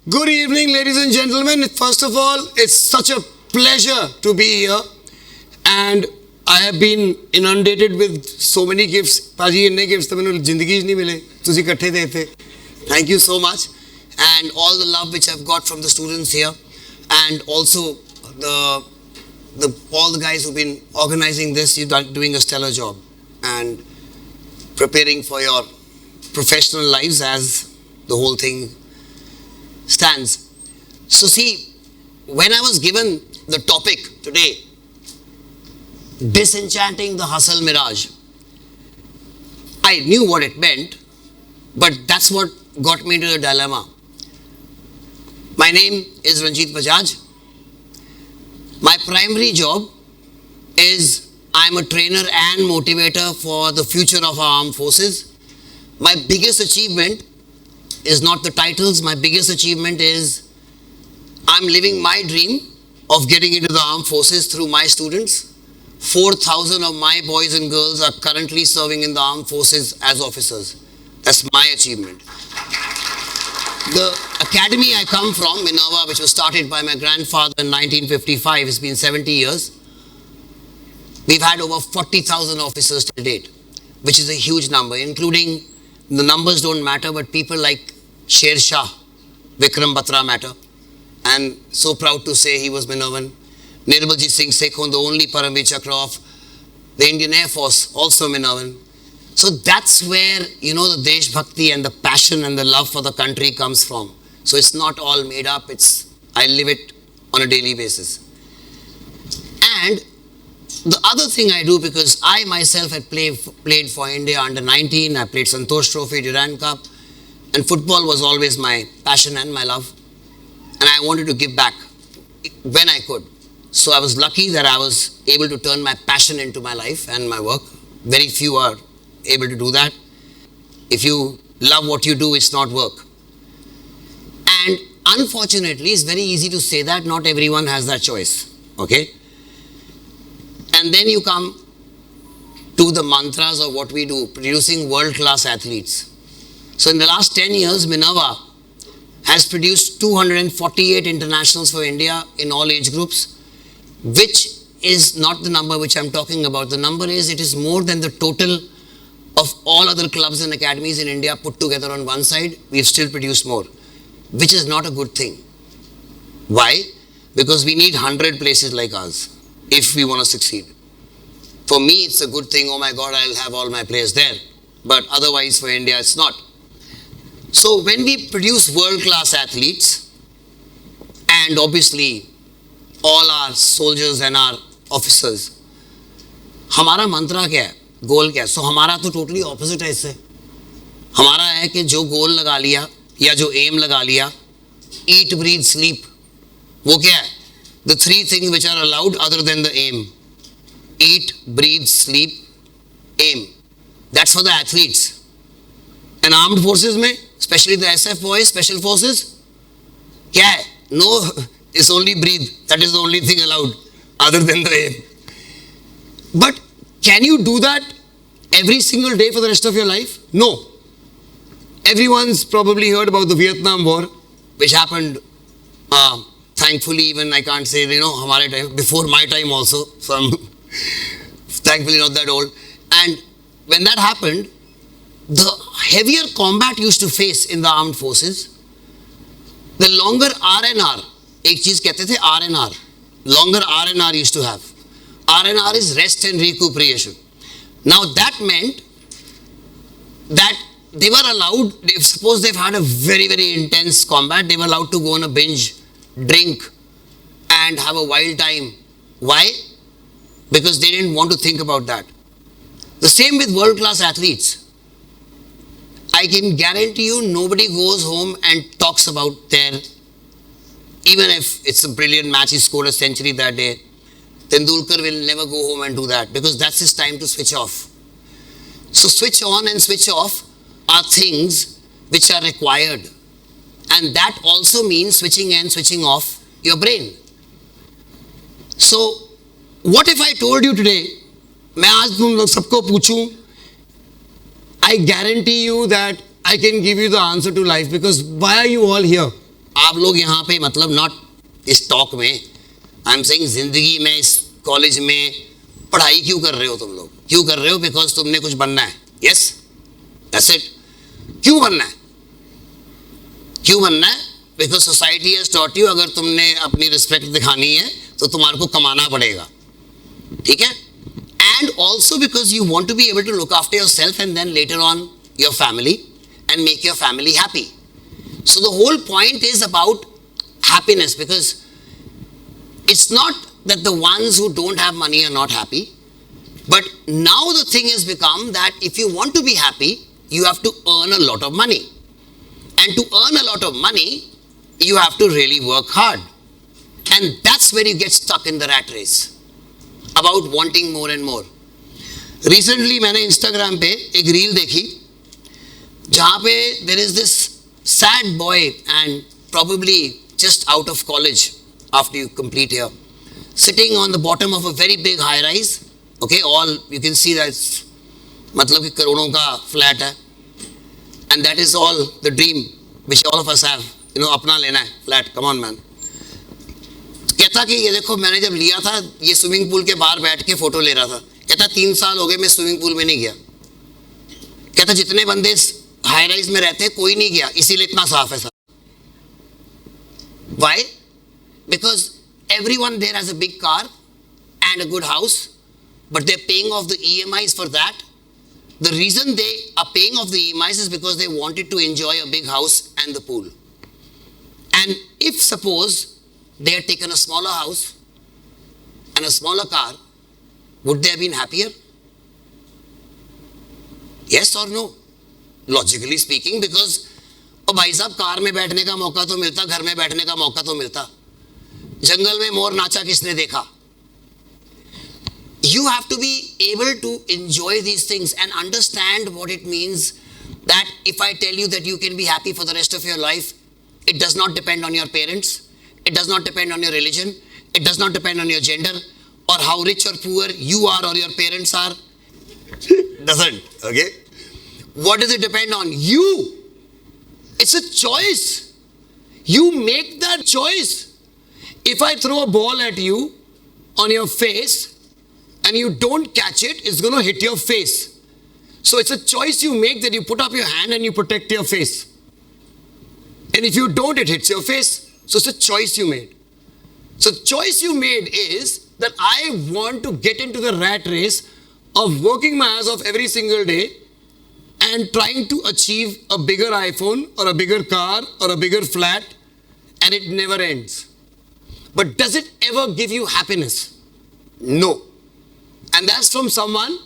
Good evening, ladies and gentlemen. First of all, it's such a pleasure to be here. And I have been inundated with so many gifts. Paji, inne gifts to mainu zindagi nahi mile. Tusi ikatthe de the. Thank you so much. And all the love which I've got from the students here. And also all the guys who've been organizing this, you're doing a stellar job. And preparing for your professional lives as the whole thing stands. So see, when I was given the topic today, disenchanting the hustle mirage, I knew what it meant, but that's what got me into the dilemma. My name is RANJIT BAJAJ. My primary job is I'm a trainer and motivator for the future of our armed forces. My biggest achievement is not the titles. My biggest achievement is I'm living my dream of getting into the armed forces through my students. 4,000 of my boys and girls are currently serving in the armed forces as officers. That's my achievement. The academy I come from, Minerva, which was started by my grandfather in 1955, has been 70 years. We've had over 40,000 officers till date, which is a huge number, including the numbers don't matter, but people like Sher Shah, Vikram Batra matter. And so proud to say he was Minervan. Nirmaljeet Singh Sekhon, the only Paramveer Chakra of the Indian Air Force, also Minervan. So that's where, you know, the Desh Bhakti and the passion and the love for the country comes from. So it's not all made up, I live it on a daily basis. And the other thing I do, because I myself had played for India under 19, I played Santosh Trophy, Durand Cup, and football was always my passion and my love. And I wanted to give back when I could. So I was lucky that I was able to turn my passion into my life and my work. Very few are able to do that. If you love what you do, it's not work. And unfortunately, it's very easy to say that not everyone has that choice. Okay? And then you come to the mantras of what we do, producing world-class athletes. So in the last 10 years, Minerva has produced 248 internationals for India in all age groups, which is not the number which I'm talking about. The number is, it is more than the total of all other clubs and academies in India put together on one side. We've still produced more, which is not a good thing. Why? Because we need 100 places like ours if we want to succeed. For me, it's a good thing. Oh my God, I'll have all my players there. But otherwise, for India, it's not. So when we produce world-class athletes, and obviously all our soldiers and our officers, हमारा मंत्रा क्या है, गोल क्या है? So हमारा तो totally opposite है इससे. हमारा है कि जो गोल लगा लिया या जो aim लगा लिया, eat, breathe, sleep, वो क्या है? The three things which are allowed other than the aim. Eat, breathe, sleep, aim. That's for the athletes. And armed forces में, especially the SF boys, special forces, क्या है? No, it's only breathe. That is the only thing allowed other than the aim. But can you do that every single day for the rest of your life? No. Everyone's probably heard about the Vietnam War, which happened, thankfully, even I can't say, you know, हमारे time, before my time also, so I'm thankfully not that old. And when that happened, the heavier combat used to face in the armed forces, the longer R&R, एक चीज कहते थे R&R, longer R&R used to have. R&R is rest and recuperation. Now that meant that they were allowed, if suppose they've had a very, very intense combat, they were allowed to go on a binge, drink, and have a wild time. Why? Because they didn't want to think about that. The same with world-class athletes. I can guarantee you nobody goes home and talks about their, even if it's a brilliant match, he scored a century that day, Tendulkar will never go home and do that because that's his time to switch off. So switch on and switch off are things which are required. And that also means switching and switching off your brain. So what if I told you today, मैं आज तुम लोग सबको पूछूं, I guarantee you that I can give you the answer to life, because why are you all here? आप लोग यहाँ पे मतलब नॉट इस टॉक में, आई एम सेइंग जिंदगी में, इस कॉलेज में पढ़ाई क्यों कर रहे हो तुम लोग? क्यों कर रहे हो? बिकॉज तुमने कुछ बनना है. Yes, that's it. क्यों बनना है? क्यों बनना है? Because society has taught you अगर तुमने अपनी रिस्पेक्ट दिखानी है तो तुम्हारे को कमाना पड़ेगा. ठीक है? And also because you want to be able to look after yourself and then later on your family and make your family happy. So the whole point is about happiness, because it's not that the ones who don't have money are not happy, but now the thing has become that if you want to be happy, you have to earn a lot of money. And to earn a lot of money, you have to really work hard. And that's where you get stuck in the rat race, about wanting more and more. Recently मैंने Instagram पे एक reel देखी जहाँ पे there is this sad boy and probably just out of college after you complete here, sitting on the bottom of a very big high rise. Okay, all you can see that मतलब कि करोड़ों का flat है, and that is all the dream which all of us have, you know, अपना लेना है flat. come on man. कहता कि ये देखो मैंने जब लिया था ये स्विमिंग पूल के बाहर बैठ के फोटो ले रहा था. कहता 3 साल हो गए मैं स्विमिंग पूल में नहीं गया. कहता जितने बंदे हाई राइज में रहते हैं कोई नहीं गया, इसीलिए इतना साफ है सब. Why? Because everyone there has a big car and a good house, but they're paying off the EMIs for that. The reason they are paying off the EMIs is because they wanted to enjoy a big house and the pool. And if suppose they had taken a smaller house and a smaller car, would they have been happier? Yes or no? Logically speaking, because ओ भाई साहब car में बैठने का मौका तो मिलता, घर में बैठने का मौका तो मिलता. जंगल में मोर नाचा किसने देखा? You have to be able to enjoy these things and understand what it means that if I tell you that you can be happy for the rest of your life, it does not depend on your parents, it does not depend on your religion, it does not depend on your gender or how rich or poor you are or your parents are. Doesn't. Okay? What does it depend on? You. It's a choice. You make that choice. If I throw a ball at you on your face and you don't catch it, it's going to hit your face. So it's a choice you make that you put up your hand and you protect your face. And if you don't, it hits your face. So it's a choice you made. So the choice you made is that I want to get into the rat race of working my ass off every single day and trying to achieve a bigger iPhone or a bigger car or a bigger flat, and it never ends. But does it ever give you happiness? No. And that's from someone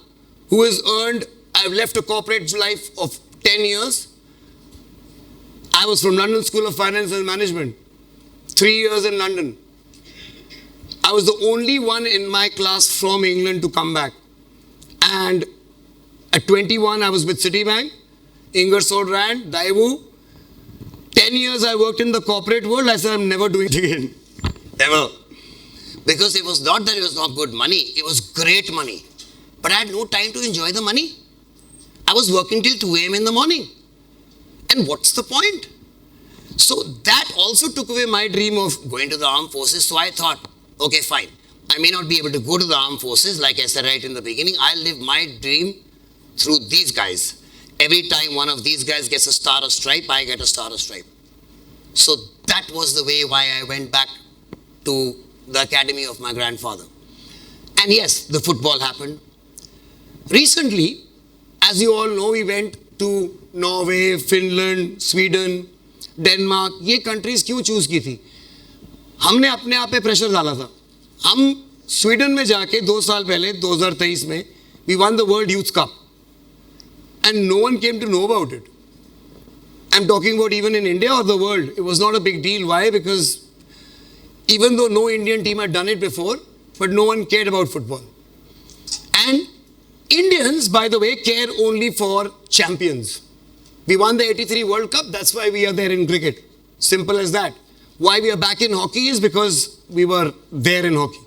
who has earned, I've left a corporate life of 10 years. I was from London School of Finance and Management, 3 years in London. I was the only one in my class from England to come back. And at 21, I was with Citibank, Ingersoll Rand, Daewoo. 10 years I worked in the corporate world. I said, I'm never doing it again. Ever. Because it was not that it was not good money. It was great money. But I had no time to enjoy the money. I was working till 2 a.m. in the morning. And what's the point? So that also took away my dream of going to the armed forces. So I thought, okay, fine. I may not be able to go to the armed forces, like I said right in the beginning. I'll live my dream through these guys. Every time one of these guys gets a star or stripe, I get a star or stripe. So that was the way why I went back to the academy of my grandfather. And yes, the football happened. Recently, as you all know, we went to Norway, Finland, Sweden, Denmark. ये countries क्यों choose की थी? हमने अपने आप पे pressure डाला था. हम स्वीडन में जाके 2 साल पहले 2023 में we won the World Youth Cup. And no one came to know about it. I'm talking about even in India or the world. It was not a big deal. Why? Because even though no Indian team had done it before, but no one cared about football. And Indians, by the way, care only for champions. We won the 83 World Cup. That's why we are there in cricket. Simple as that. Why we are back in hockey is because we were there in hockey.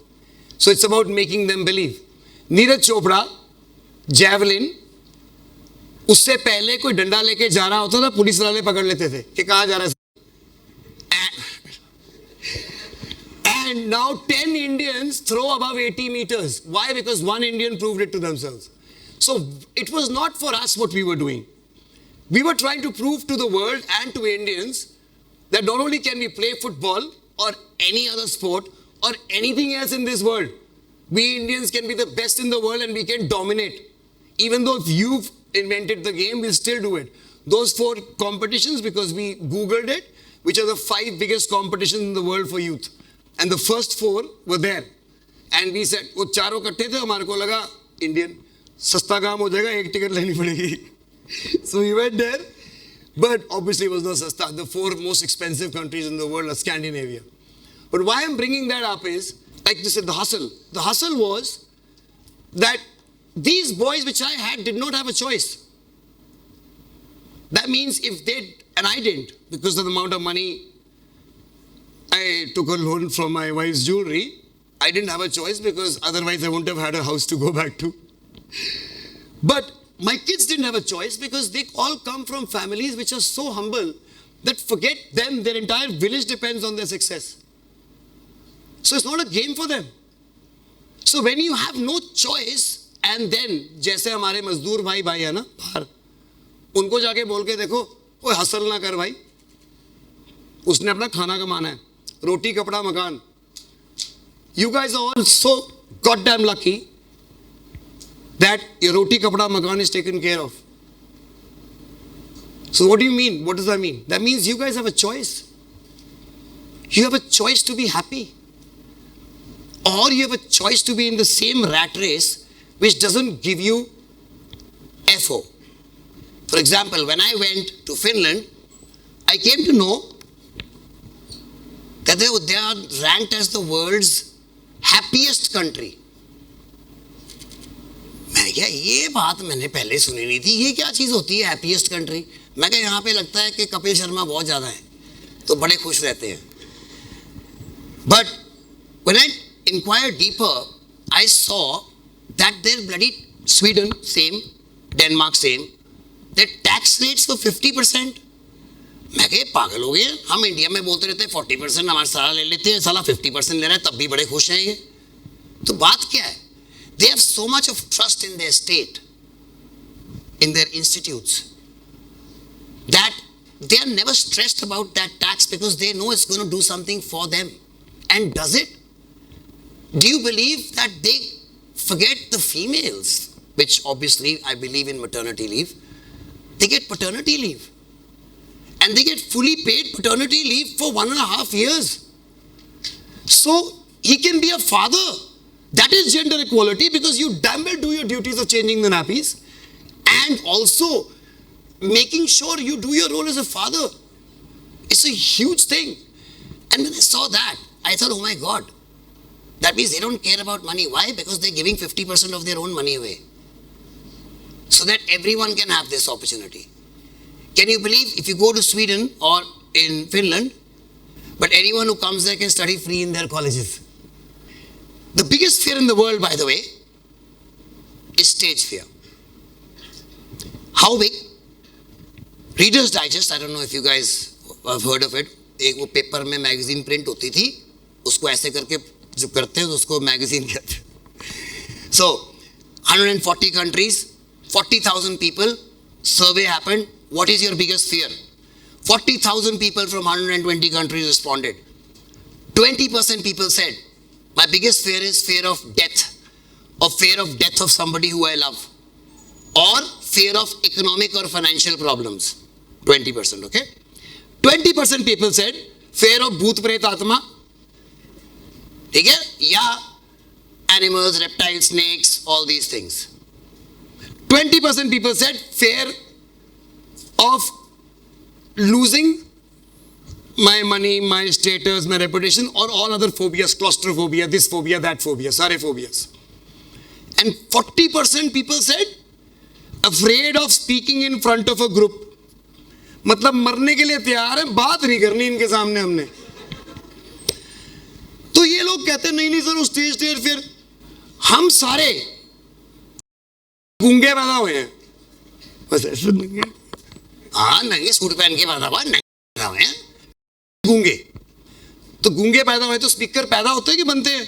So it's about making them believe. Neeraj Chopra, javelin, उससे पहले कोई डंडा लेके जा रहा होता था, police वाले पकड़ लेते थे कि कहाँ जा रहा है. And now 10 Indians throw above 80 meters. Why? Because one Indian proved it to themselves. So it was not for us what we were doing. We were trying to prove to the world and to Indians that not only can we play football or any other sport or anything else in this world, we Indians can be the best in the world and we can dominate. Even though if you've invented the game, we'll still do it. Those 4 competitions, because we Googled it, which are the 5 biggest competitions in the world for youth. And the first 4 were there. And we said, वो चारों कट्टे थे, हमारे को लगा Indian, सस्ता काम हो जाएगा, एक टिकट लेनी पड़ेगी. So we went there, but obviously it was not sasta. The 4 most expensive countries in the world are Scandinavia. But why I'm bringing that up is, like you said, the hustle. The hustle was that these boys which I had did not have a choice. That means if they, and I didn't, because of the amount of money I took a loan from my wife's jewelry, I didn't have a choice because otherwise I wouldn't have had a house to go back to. But my kids didn't have a choice because they all come from families which are so humble that forget them, their entire village depends on their success. So it's not a game for them. So when you have no choice, and then जैसे हमारे मजदूर भाई है ना बाहर, उनको जाके बोल के देखो, ओए हसल ना कर भाई, उसने अपना खाना कमाना है, रोटी कपड़ा मकान. You guys are all so goddamn lucky that your roti kapda makan is taken care of. So what do you mean? What does that mean? That means you guys have a choice. You have a choice to be happy. Or you have a choice to be in the same rat race which doesn't give you FO. For example, when I went to Finland, I came to know that they are ranked as the world's happiest country. मैं क्या ये बात मैंने पहले सुनी नहीं थी, ये क्या चीज़ होती है हैप्पीएस्ट कंट्री. मैं क्या यहाँ पे लगता है कि कपिल शर्मा बहुत ज़्यादा है तो बड़े खुश रहते हैं. But when I inquired deeper, I saw that their bloody Sweden same, Denmark same, their tax rates were 50%. मैं क्या पागल हो गए, हम इंडिया में बोलते रहते हैं 40% हमारा सारा ले लेते हैं, साला 50% ले रहे हैं तब भी बड़े खुश हैं ये. तो बात क्या है? They have so much of trust in their state, in their institutes, that they are never stressed about that tax because they know it's going to do something for them. And does it? Do you believe that they forget the females, which obviously I believe in maternity leave, they get paternity leave. And they get fully paid paternity leave for 1.5 years. So he can be a father. That is gender equality because you damn well do your duties of changing the nappies and also making sure you do your role as a father. It's a huge thing. And when I saw that, I thought, oh my God, that means they don't care about money. Why? Because they're giving 50% of their own money away so that everyone can have this opportunity. Can you believe if you go to Sweden or in Finland, but anyone who comes there can study free in their colleges? The biggest fear in the world, by the way, is stage fear. How big? Reader's Digest, I don't know if you guys have heard of it. एक वो paper में magazine print होती थी, उसको ऐसे करके जो करते हैं उसको मैगजीन कहते हैं. So, 140 countries, 40,000 people, survey happened. What is your biggest fear? 40,000 people from 120 countries responded. 20% people said, my biggest fear is fear of death, or fear of death of somebody who I love, or fear of economic or financial problems. 20%, okay? 20% people said fear of bhoot pret atma, ठीक है? या animals, reptiles, snakes, all these things. 20% people said fear of losing my money, my status, my reputation, or all other phobias, claustrophobia, this phobia, that phobia, sare phobias. And 40% people said afraid of speaking in front of a group. मतलब मरने के लिए तैयार हैं, बात नहीं करनी इनके सामने हमने. तो ये लोग कहते हैं नहीं सर स्टेज फिर हम सारे गूंगे पैदा हुए हैं. बस ऐसे नंगे, हाँ नंगे सूट पहन के पैदा हुआ, नंगे पैदा हुए हैं, गूंगे. तो गूंगे पैदा हुए तो स्पीकर पैदा होते हैं कि बनते हैं?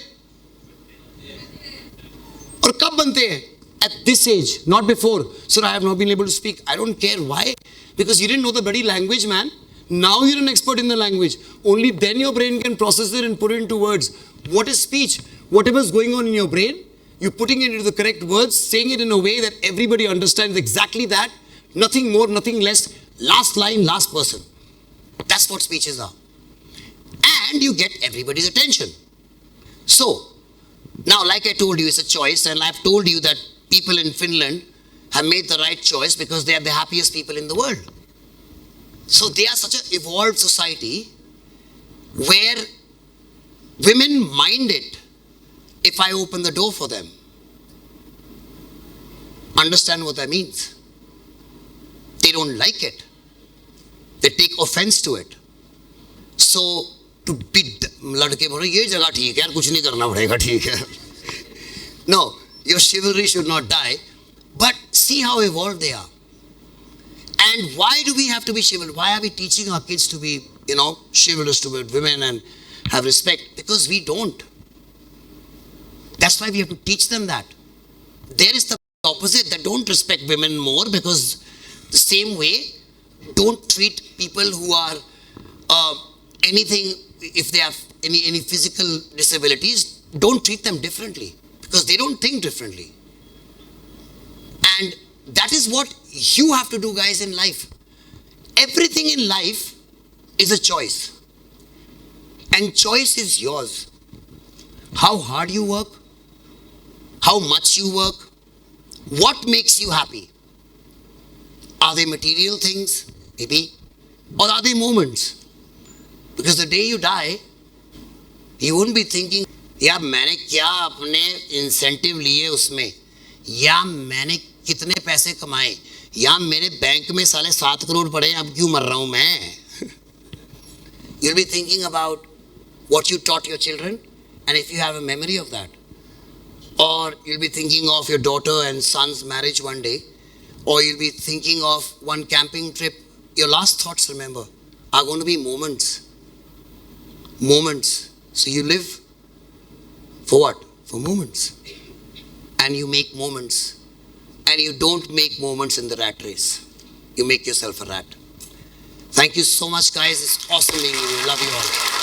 और कब बनते हैं? At this age, not before. Sir, I have not been able to speak. I don't care. Why? Because you didn't know the bloody language, man. Now you're an expert in the language. Only then your brain can process it and put it into words. What is speech? Whatever is going on in your brain, you're putting it into the correct words, saying it in a way that everybody understands exactly that. Nothing more, nothing less. Last line, last person. That's what speeches are. And you get everybody's attention. So, now like I told you, it's a choice, and I've told you that people in Finland have made the right choice because they are the happiest people in the world. So they are such an evolved society where women mind it if I open the door for them. Understand what that means? They don't like it. They take offense to it. So to be लड़के बोले ये जगह ठीक है यार कुछ नहीं करना पड़ेगा ठीक है. No, your chivalry should not die. But see how evolved they are. And why do we have to be chivalrous? Why are we teaching our kids to be, chivalrous toward women and have respect? Because we don't. That's why we have to teach them that. There is the opposite, that don't respect women more, because the same way, don't treat people who are anything, if they have any physical disabilities, don't treat them differently, because they don't think differently. And that is what you have to do, guys, in life. Everything in life is a choice. And choice is yours. How hard you work, how much you work, what makes you happy. Are they material things? Maybe. Or are they moments? Because the day you die, you won't be thinking, यार मैंने क्या अपने incentive लिए उसमें, या मैंने कितने पैसे कमाए, या मेरे बैंक में साले 7 करोड़ पड़े, अब क्यों मर रहा हूँ मैं. You'll be thinking about what you taught your children, and if you have a memory of that. Or you'll be thinking of your daughter and son's marriage one day, or you'll be thinking of one camping trip. Your last thoughts, remember, are going to be moments. Moments. So you live for what? For moments. And you make moments. And you don't make moments in the rat race. You make yourself a rat. Thank you so much, guys. It's awesome being with you. Love you all.